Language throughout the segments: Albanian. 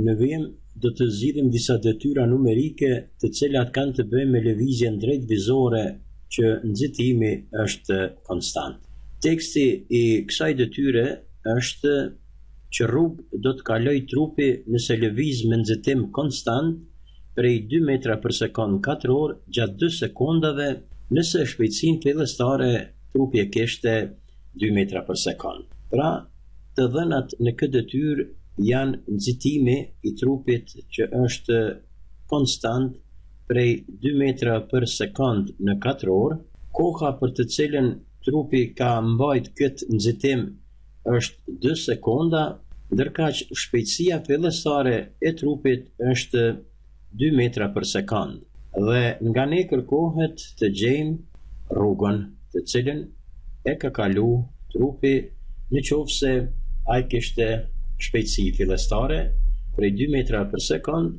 Në vijim do të zgjidhim disa detyra numerike të cilat kanë të bëjnë me lëvizjen drejtvizore që nxitimi është konstant. Teksti i kësaj detyre është që rrugë do të kaloj trupi nëse lëviz me nxitim konstant prej 2 metra për sekond katror gjatë 2 sekondave nëse shpejtësinë fillestare trupi e kishte 2 metra për sekond. Pra, të dhënat në këtë detyrë janë nxitimi i trupit që është konstant prej 2 metra për sekond në 4 orë, koha për të cilën trupi ka mbajt këtë nxitim është 2 sekonda, ndërkaq shpejtësia fillestare e trupit është 2 metra për sekond. Dhe nga ne kërkohet të gjejmë rrugën të cilën e ka kalu trupi në qoftë se ai kishte shpejtësi fillestare prej 2 metra për sekond,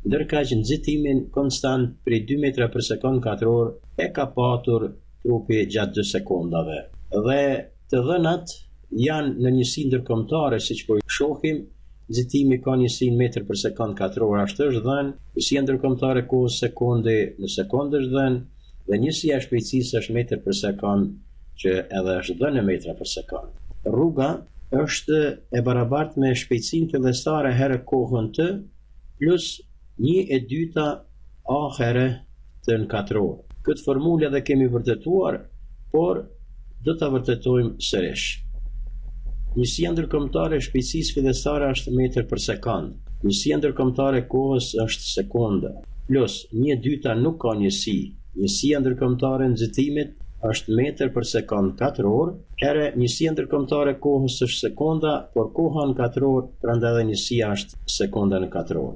ndërkaq nxitimin konstant prej 2 metra për sekond katror e ka patur trupi gjatë 2 sekondave. Dhe të dhënat janë në njësi ndërkombëtare, siç po i shohim, nxitimi ka njësi metër për sekond katror ashtu është dhënë, njësia ndërkombëtare kohës sekondi në sekondë është dhënë, dhe njësia e shpejtësisë është metër për sekond që edhe është dhënë në metra për sekond. Rruga është e barabartë me shpejtësinë fillestare herë kohën t plus 1/2 a herë t në katror. Këtë formulë edhe kemi vërtetuar, por do ta vërtetojmë sërish. Njësia ndërkombëtare e shpejtësisë fillestare është metër për sekond. Njësia ndërkombëtare e kohës është sekonda, plus 1/2 nuk ka njësi. Njësia ndërkombëtare e nxitimit është metër për sekond katror, herë njësia ndërkombëtare e kohës është sekonda, por koha në katror, prandaj edhe njësia është sekonda në katror.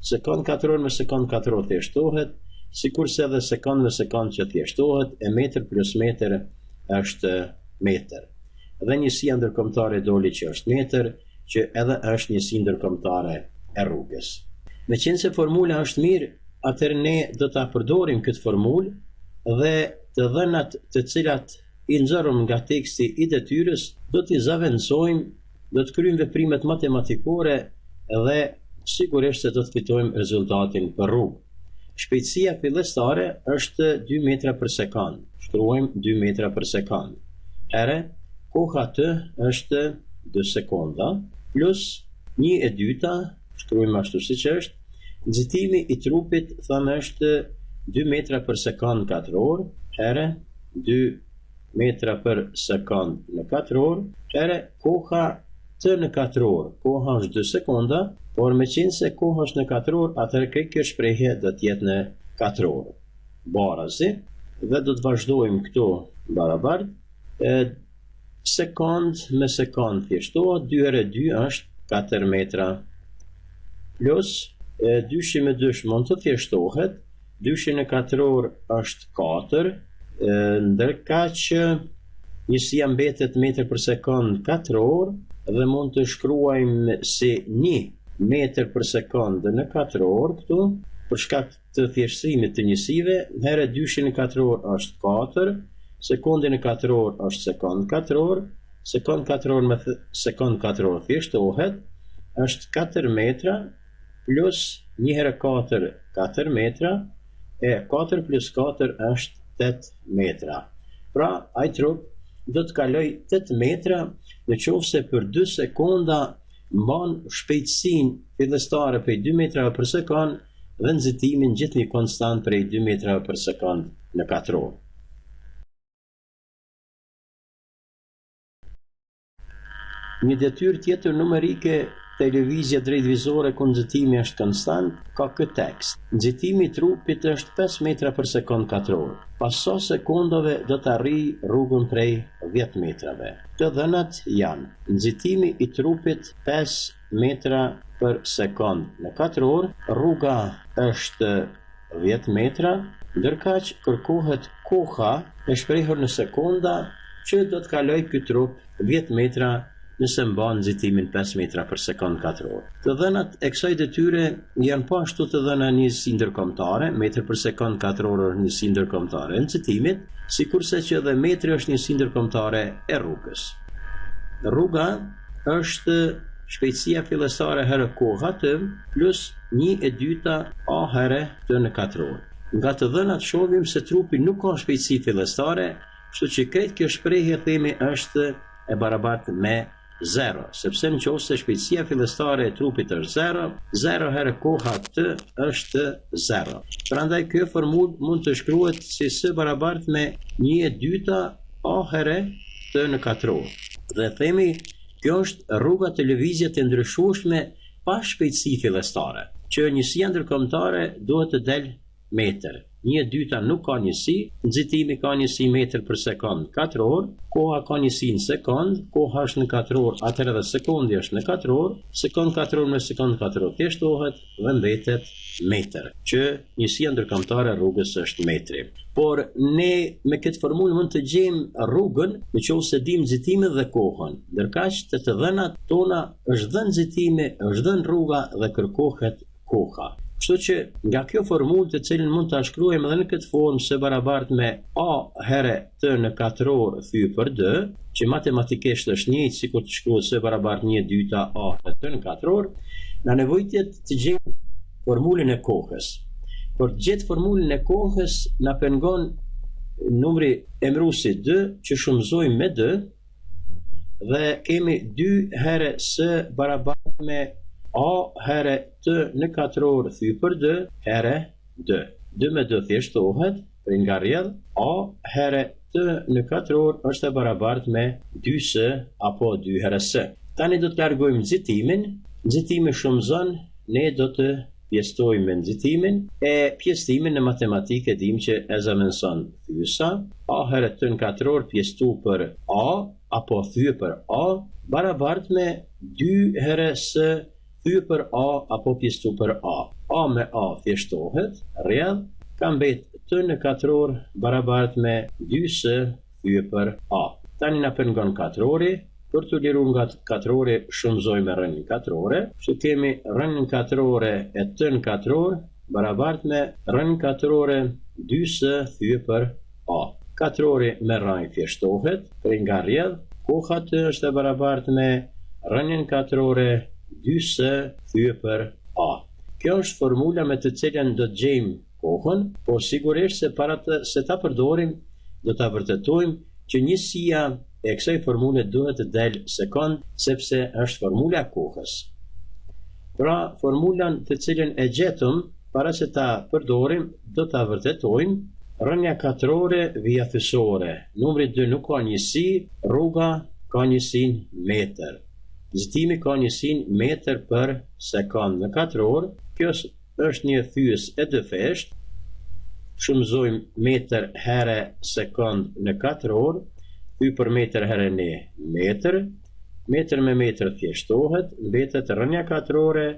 Sekond katror me sekond katror thjeshtohet, sikurse edhe sekond me sekond që thjeshtohet, e metër plus metër është metër. Dhe njësia ndërkombëtare doli që është metër, që edhe është njësi ndërkombëtare e rrugës. Meqense formula është mirë, atëherë ne do ta përdorim këtë formulë dhe të dhënat të cilat i nxorëm nga teksti i detyrës do t'i zavendsojmë, do të kryejmë veprimet matematikore dhe sigurisht se do të fitojmë rezultatin për rrugë. Shpejtësia fillestare është 2 metra për sekond. Shkruajmë 2 metra për sekond. Herë koha t është 2 sekonda plus 1/2, shkruajmë ashtu siç është. Nxitimi i trupit thamë është 2 metra për sekond katror, herë 2 metra për sekond në katror, herë koha t në katror. Koha është 2 sekonda, por meqense koha është në katror, atëherë kjo shprehje do të jetë në katror. Barazi, dhe do të vazhdojmë këtu barabart. Sekond me sekond thjeshtohet, 2 herë 2 është 4 metra, plus 2 me 2 mund të thjeshtohet, 2 në katror është 4, ndërkaq njësia mbetet metër për sekond katror dhe mund të shkruajmë si 1 metër për sekond në katror këtu, për shkak të thjeshtësimit të njësive, herë 2 në katror është 4, sekundi në katror është sekond katror me sekond katror thjeshtohet, është 4 metra, plus 1 herë 4, 4 metra, e 4 plus 4 është 8 metra. Pra, ai trup do të kaloj 8 metra në qoftë se për 2 sekonda mban shpejtësinë fillestare prej 2 metra për sekond dhe nxitimin gjithnjë konstant prej 2 metra për sekond në katror. Një detyrë tjetër numerike te lëvizja drejtvizore ku nxitimi është konstant ka këtë tekst. Nxitimi i trupit është 5 metra për sekond katror. Pas sa sekondave do të arrijë rrugën prej 10 metrave. Të dhënat janë: nxitimi i trupit 5 metra për sekond në katror, rruga është 10 metra, ndërkaq kërkohet koha e shprehur në sekonda që do të kaloj ky trup 10 metra nëse mban nxitimin 5 metra për sekond katror. Të dhënat e kësaj detyre janë po ashtu të dhëna njësi ndërkombëtare, metër për sekond katror është njësi ndërkombëtare e nxitimit, sikurse që edhe metri është njësi ndërkombëtare e rrugës. Rruga është shpejtësia fillestare herë koha t plus 1/2 a herë t në katror. Nga të dhënat shohim se trupi nuk ka shpejtësi fillestare, kështu që krejt kjo shprehje themi është e barabartë me 0, sepse nëse shpejtësia fillestare e trupit është 0, 0 herë koha t është 0. Prandaj kjo formulë mund të shkruhet si s barabartë me 1/2 a herë t në katror. Dhe themi kjo është rruga të lëvizjes të ndryshueshme pa shpejtësi fillestare, që njësia ndërkombëtare duhet të del metër. 1/2 nuk ka njësi, nxitimi ka njësi metër për sekond katror, koha ka njësi në sekond, koha është në katror, atëherë dhe sekundi është në katror, sekond katror me sekond katror thjeshtohet dhe mbetet metër, që njësia ndërkombëtare rrugës është metri. Por ne me këtë formulë mund të gjejmë rrugën nëse dim nxitimin dhe kohën, ndërkaq të dhënat tona është dhënë nxitimi, është dhënë rruga dhe kërkohet koha. Kështu që nga kjo formulë të cilën mund ta shkruajmë edhe në këtë formë s barabartë me a herë t në katror fy për d, që matematikisht është njëjtë sikur të shkruhet s barabartë 1/2 a herë t në katror, na nevojitet të gjejmë formulën e kohës. Por të gjetë formulën e kohës na pengon numri emëruesi d që shumëzojmë me d dhe kemi 2 herë s barabartë me a herë t në katror fy për d herë d. 2 me d thjeshtohet, për nga rrjedh, a herë t në katror është e barabartë me 2s apo 2 herë s. Tani do të largojmë nxitimin, nxitimi shumëzon, ne do të pjestojmë me nxitimin, e pjestimin në matematikë dim që e zëvendëson fysa, a herë t në katror pjestu për a apo fy për a barabartë me 2 herë s fy për a apo pjestu për a. A me a thjeshtohet, rrjedh, ka mbet t në katror barabartë me 2s fy për a. Tani na pengon katrori, për të liruar nga katrori shumëzojmë rënjën katrore, që kemi rënjën katrore e t në katror barabartë me rënjën katrore 2s fy për a. Katrori me rënjë thjeshtohet, për nga rrjedh, koha t është e barabartë me rënjën katrore 2s fy për a. Kjo është formula me të cilën do të gjejmë kohën, por sigurisht se para se ta përdorim, do ta vërtetojmë që njësia e kësaj formule duhet të del sekond, sepse është formula e kohës. Pra, formulan të cilën e gjetëm, para se ta përdorim, do ta vërtetojmë, rënja katrore vija thysore, numri 2 nuk ka njësi, rruga ka njësin metër. Nxitimi ka njësin metër për sekond në katror, kjo është një thyes e dëfesht, shumëzojmë metër herë sekond në katror, fy për metër herë një metër, metër me metër thjeshtohet, mbetet rënja katrore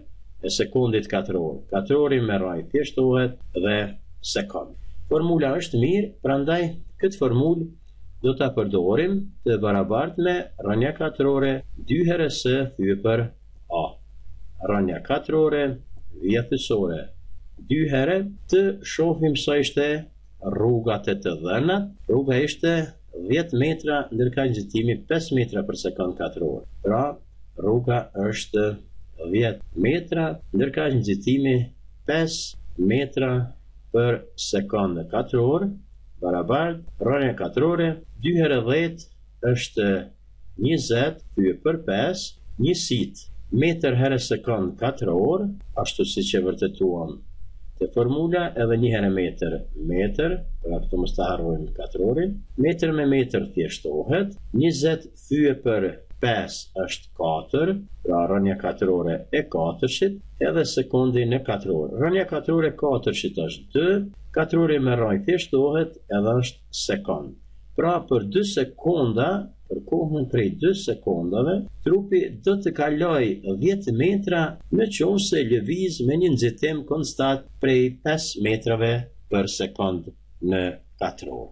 e sekondit katror. Katrori me rraj thjeshtohet dhe sekond. Formula është mirë, prandaj këtë formulë do ta përdorim të barabartë me rënja katrore 2 herë s fy për a. Rënja katrore vija thysore 2 herë, të shohim sa ishte rruga të dhënat. Rruga ishte 10 metra, ndërkaq nxitimi 5 metra për sekond katror. Pra, rruga është 10 metra, ndërkaq nxitimi 5 metra për sekond katror, barabartë rënja katrore 2 herë 10 është 20 fy për 5, njësit metër herë sekond katror, ashtu siç e vërtetuam te formula, edhe 1 herë metër, pra këtu mos ta harrojmë katrorin, metër me metër thjeshtohet, 20 fy për 5 është 4, pra rënja katrore e 4-shit, edhe sekundi në katror. Rënja katrore e 4-shit është 2, katrori me rraj thjeshtohet edhe është sekond. Pra për 2 sekonda, për kohën prej 2 sekondave, trupi do të kaloj 10 metra nëse lëviz me një nxitim konstant prej 5 metrave për sekond në katror.